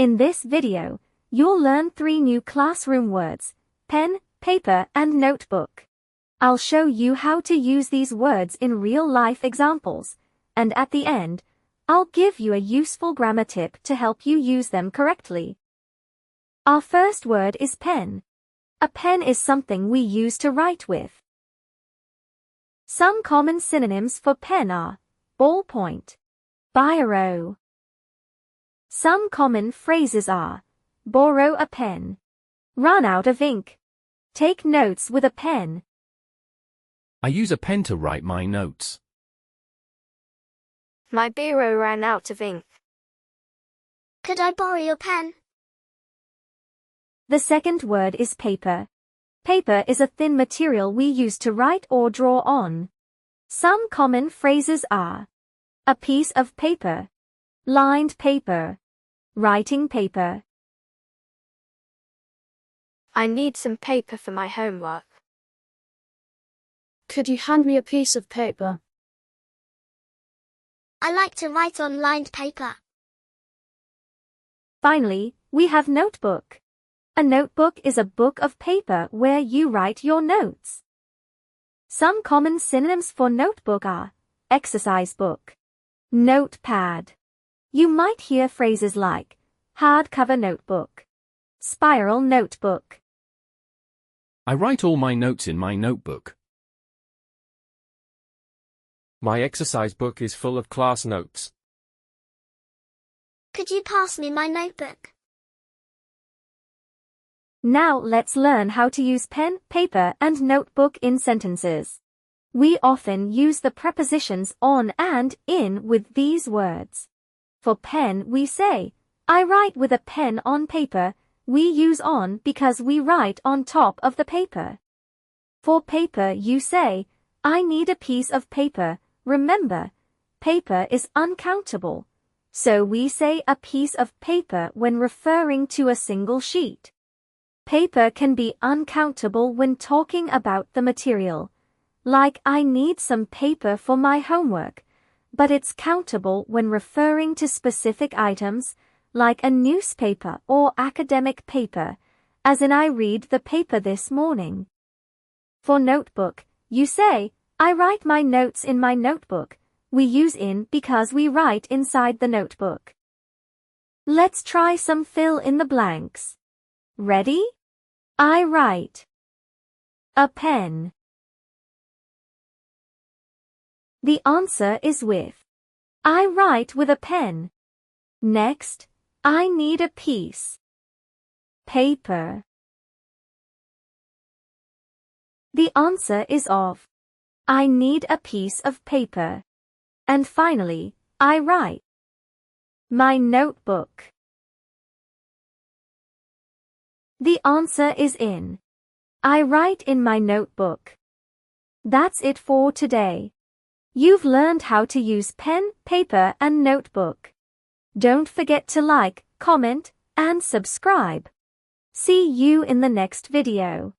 In this video, you'll learn 3 new classroom words: pen, paper, and notebook. I'll show you how to use these words in real-life examples, and at the end, I'll give you a useful grammar tip to help you use them correctly. Our first word is pen. A pen is something we use to write with. Some common synonyms for pen are ballpoint, biro. Some common phrases are borrow a pen, run out of ink, take notes with a pen. I use a pen to write my notes. My biro ran out of ink. Could I borrow your pen? The second word is paper. Paper is a thin material we use to write or draw on. Some common phrases are a piece of paper, lined paper, writing paper. I need some paper for my homework. Could you hand me a piece of paper? I like to write on lined paper. Finally, we have notebook. A notebook is a book of paper where you write your notes. Some common synonyms for notebook are exercise book, notepad. You might hear phrases like hardcover notebook, spiral notebook. I write all my notes in my notebook. My exercise book is full of class notes. Could you pass me my notebook? Now let's learn how to use pen, paper, and notebook in sentences. We often use the prepositions on and in with these words. For pen we say, I write with a pen on paper. We use on because we write on top of the paper. For paper you say, I need a piece of paper. Remember, paper is uncountable, so we say a piece of paper when referring to a single sheet. Paper can be uncountable when talking about the material, like I need some paper for my homework, but it's countable when referring to specific items, like a newspaper or academic paper, as in I read the paper this morning. For notebook, you say, I write my notes in my notebook. We use in because we write inside the notebook. Let's try some fill in the blanks. Ready? I write a pen. The answer is with I write with a pen. Next, I need a piece paper. The answer is of I need a piece of paper. And finally, I write my notebook. The answer is in I write in my notebook. That's it for today. You've learned how to use pen, paper, and notebook. Don't forget to like, comment, and subscribe. See you in the next video.